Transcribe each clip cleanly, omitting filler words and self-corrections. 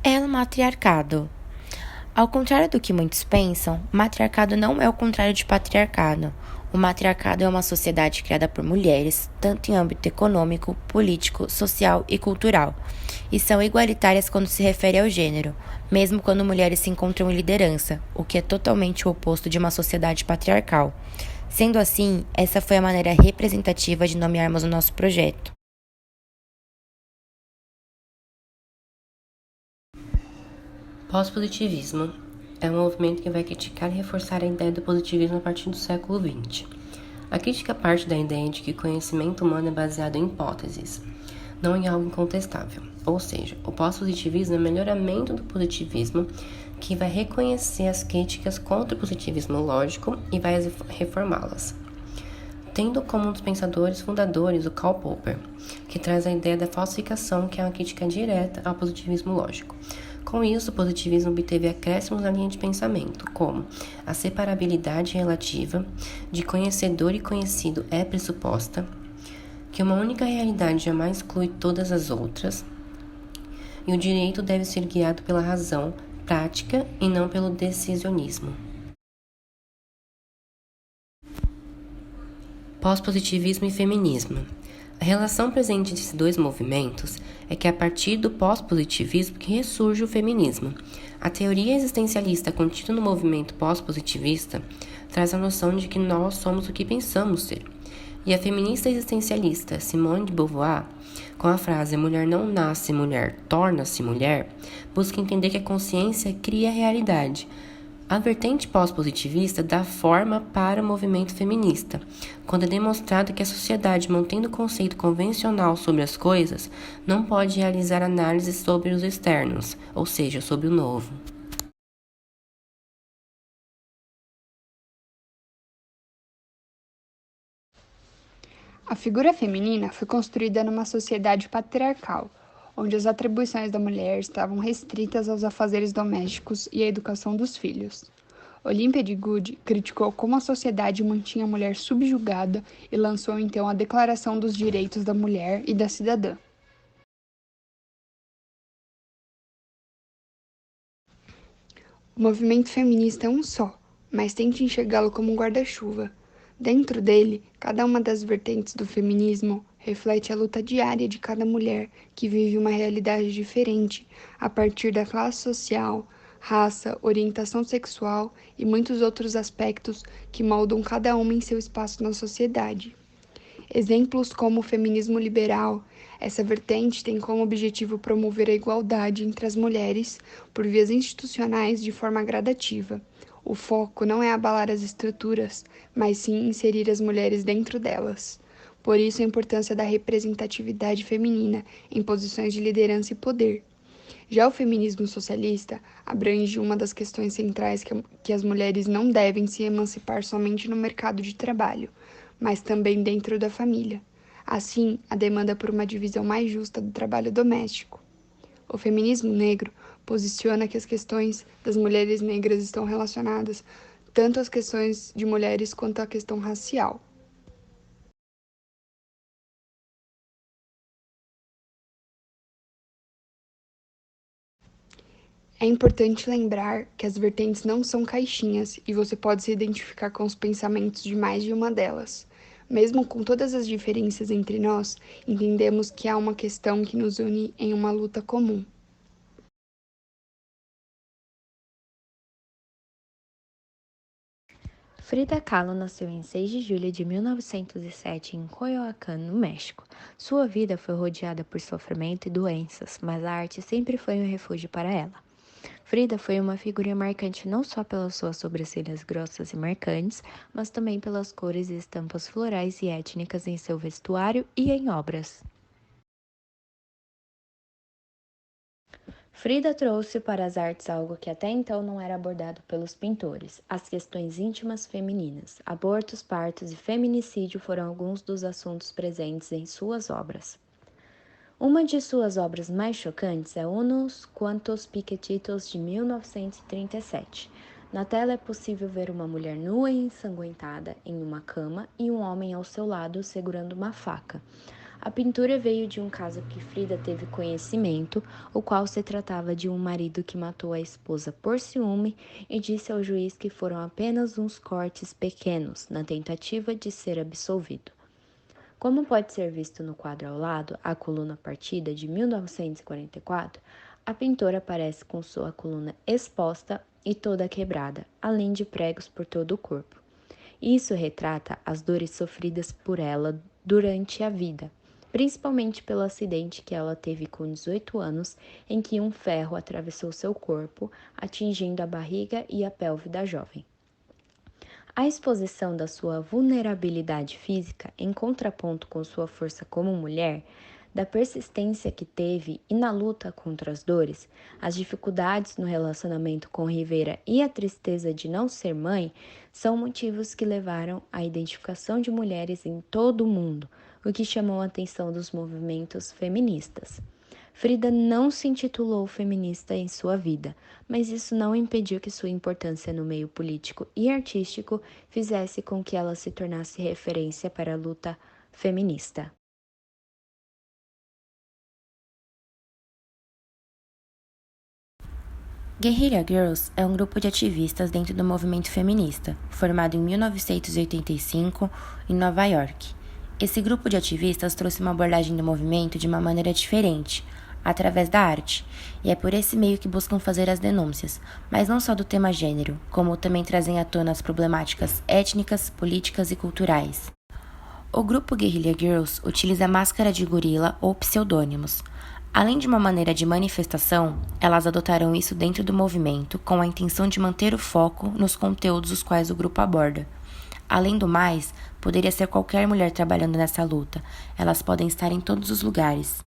El matriarcado. Ao contrário do que muitos pensam, matriarcado não é o contrário de patriarcado. O matriarcado é uma sociedade criada por mulheres, tanto em âmbito econômico, político, social e cultural, e são igualitárias quando se refere ao gênero, mesmo quando mulheres se encontram em liderança, o que é totalmente o oposto de uma sociedade patriarcal. Sendo assim, essa foi a maneira representativa de nomearmos o nosso projeto. Pós-positivismo é um movimento que vai criticar e reforçar a ideia do positivismo a partir do século XX. A crítica parte da ideia de que o conhecimento humano é baseado em hipóteses, não em algo incontestável. Ou seja, o pós-positivismo é o melhoramento do positivismo, que vai reconhecer as críticas contra o positivismo lógico e vai reformá-las. Tendo como um dos pensadores fundadores o Karl Popper, que traz a ideia da falsificação, que é uma crítica direta ao positivismo lógico. Com isso, o positivismo obteve acréscimos na linha de pensamento, como a separabilidade relativa, de conhecedor e conhecido é pressuposta, que uma única realidade jamais exclui todas as outras, e o direito deve ser guiado pela razão prática e não pelo decisionismo. Pós-positivismo e feminismo. A relação presente desses dois movimentos é que é a partir do pós-positivismo que ressurge o feminismo. A teoria existencialista contida no movimento pós-positivista traz a noção de que nós somos o que pensamos ser. E a feminista existencialista Simone de Beauvoir, com a frase "mulher não nasce mulher, torna-se mulher", busca entender que a consciência cria a realidade. A vertente pós-positivista dá forma para o movimento feminista, quando é demonstrado que a sociedade, mantendo o conceito convencional sobre as coisas, não pode realizar análises sobre os externos, ou seja, sobre o novo. A figura feminina foi construída numa sociedade patriarcal, onde as atribuições da mulher estavam restritas aos afazeres domésticos e à educação dos filhos. Olímpia de Good criticou como a sociedade mantinha a mulher subjugada e lançou então a Declaração dos Direitos da Mulher e da Cidadã. O movimento feminista é um só, mas tente enxergá-lo como um guarda-chuva. Dentro dele, cada uma das vertentes do feminismo reflete a luta diária de cada mulher que vive uma realidade diferente a partir da classe social, raça, orientação sexual e muitos outros aspectos que moldam cada uma em seu espaço na sociedade. Exemplos como o feminismo liberal, essa vertente tem como objetivo promover a igualdade entre as mulheres por vias institucionais de forma gradativa. O foco não é abalar as estruturas, mas sim inserir as mulheres dentro delas. Por isso, a importância da representatividade feminina em posições de liderança e poder. Já o feminismo socialista abrange uma das questões centrais que as mulheres não devem se emancipar somente no mercado de trabalho, mas também dentro da família. Assim, a demanda por uma divisão mais justa do trabalho doméstico. O feminismo negro posiciona que as questões das mulheres negras estão relacionadas tanto às questões de mulheres quanto à questão racial. É importante lembrar que as vertentes não são caixinhas e você pode se identificar com os pensamentos de mais de uma delas. Mesmo com todas as diferenças entre nós, entendemos que há uma questão que nos une em uma luta comum. Frida Kahlo nasceu em 6 de julho de 1907 em Coyoacán, no México. Sua vida foi rodeada por sofrimento e doenças, mas a arte sempre foi um refúgio para ela. Frida foi uma figura marcante não só pelas suas sobrancelhas grossas e marcantes, mas também pelas cores e estampas florais e étnicas em seu vestuário e em obras. Frida trouxe para as artes algo que até então não era abordado pelos pintores: as questões íntimas femininas. Abortos, partos e feminicídio foram alguns dos assuntos presentes em suas obras. Uma de suas obras mais chocantes é Unos Quantos Piquetitos, de 1937. Na tela é possível ver uma mulher nua e ensanguentada em uma cama e um homem ao seu lado segurando uma faca. A pintura veio de um caso que Frida teve conhecimento, o qual se tratava de um marido que matou a esposa por ciúme e disse ao juiz que foram apenas uns cortes pequenos, na tentativa de ser absolvido. Como pode ser visto no quadro ao lado, a coluna partida de 1944, a pintora aparece com sua coluna exposta e toda quebrada, além de pregos por todo o corpo. Isso retrata as dores sofridas por ela durante a vida, principalmente pelo acidente que ela teve com 18 anos, em que um ferro atravessou seu corpo, atingindo a barriga e a pelve da jovem. A exposição da sua vulnerabilidade física, em contraponto com sua força como mulher, da persistência que teve e na luta contra as dores, as dificuldades no relacionamento com Rivera e a tristeza de não ser mãe, são motivos que levaram à identificação de mulheres em todo o mundo, o que chamou a atenção dos movimentos feministas. Frida não se intitulou feminista em sua vida, mas isso não impediu que sua importância no meio político e artístico fizesse com que ela se tornasse referência para a luta feminista. Guerrilla Girls é um grupo de ativistas dentro do movimento feminista, formado em 1985 em Nova York. Esse grupo de ativistas trouxe uma abordagem do movimento de uma maneira diferente, através da arte, e é por esse meio que buscam fazer as denúncias, mas não só do tema gênero, como também trazem à tona as problemáticas étnicas, políticas e culturais. O grupo Guerrilla Girls utiliza máscara de gorila ou pseudônimos. Além de uma maneira de manifestação, elas adotaram isso dentro do movimento com a intenção de manter o foco nos conteúdos os quais o grupo aborda. Além do mais, poderia ser qualquer mulher trabalhando nessa luta, elas podem estar em todos os lugares.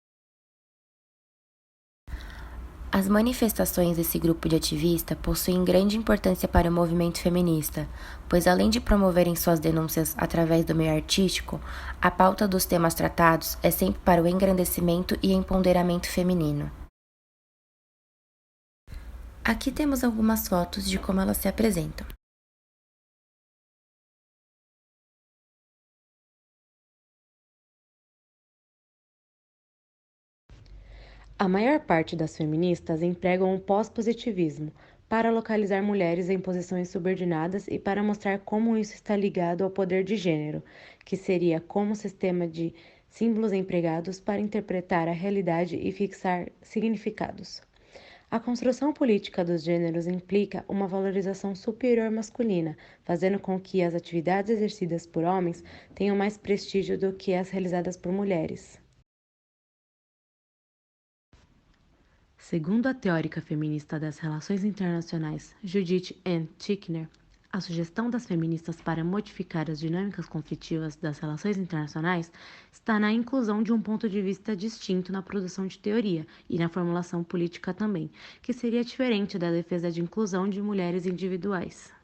As manifestações desse grupo de ativistas possuem grande importância para o movimento feminista, pois além de promoverem suas denúncias através do meio artístico, a pauta dos temas tratados é sempre para o engrandecimento e empoderamento feminino. Aqui temos algumas fotos de como elas se apresentam. A maior parte das feministas empregam o pós-positivismo para localizar mulheres em posições subordinadas e para mostrar como isso está ligado ao poder de gênero, que seria como sistema de símbolos empregados para interpretar a realidade e fixar significados. A construção política dos gêneros implica uma valorização superior masculina, fazendo com que as atividades exercidas por homens tenham mais prestígio do que as realizadas por mulheres. Segundo a teórica feminista das relações internacionais Judith N. Tickner, a sugestão das feministas para modificar as dinâmicas conflitivas das relações internacionais está na inclusão de um ponto de vista distinto na produção de teoria e na formulação política também, que seria diferente da defesa de inclusão de mulheres individuais.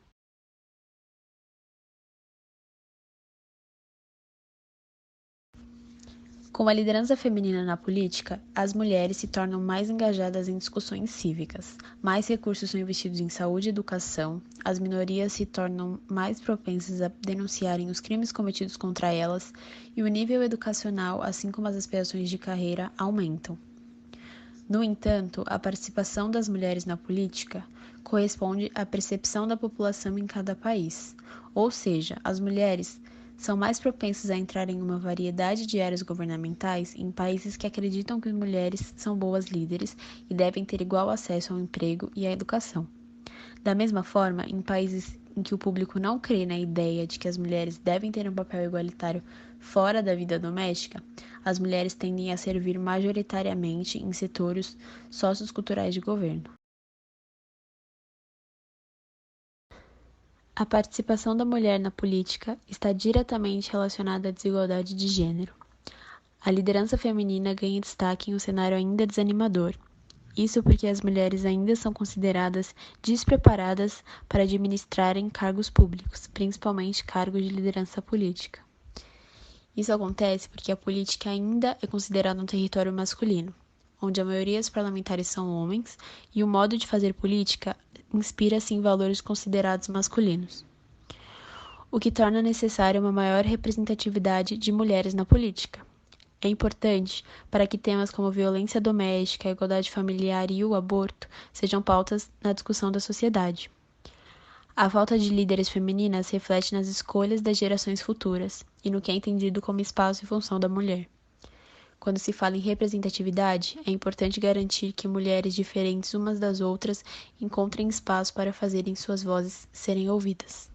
Com a liderança feminina na política, as mulheres se tornam mais engajadas em discussões cívicas, mais recursos são investidos em saúde e educação, as minorias se tornam mais propensas a denunciarem os crimes cometidos contra elas e o nível educacional, assim como as aspirações de carreira, aumentam. No entanto, a participação das mulheres na política corresponde à percepção da população em cada país, ou seja, as mulheres são mais propensas a entrar em uma variedade de áreas governamentais em países que acreditam que mulheres são boas líderes e devem ter igual acesso ao emprego e à educação. Da mesma forma, em países em que o público não crê na ideia de que as mulheres devem ter um papel igualitário fora da vida doméstica, as mulheres tendem a servir majoritariamente em setores socioculturais de governo. A participação da mulher na política está diretamente relacionada à desigualdade de gênero. A liderança feminina ganha destaque em um cenário ainda desanimador. Isso porque as mulheres ainda são consideradas despreparadas para administrarem cargos públicos, principalmente cargos de liderança política. Isso acontece porque a política ainda é considerada um território masculino, onde a maioria dos parlamentares são homens e o modo de fazer política inspira-se em valores considerados masculinos, o que torna necessária uma maior representatividade de mulheres na política. é importante para que temas como violência doméstica, a igualdade familiar e o aborto sejam pautas na discussão da sociedade. A falta de líderes femininas reflete nas escolhas das gerações futuras e no que é entendido como espaço e função da mulher. Quando se fala em representatividade, é importante garantir que mulheres diferentes umas das outras encontrem espaço para fazerem suas vozes serem ouvidas.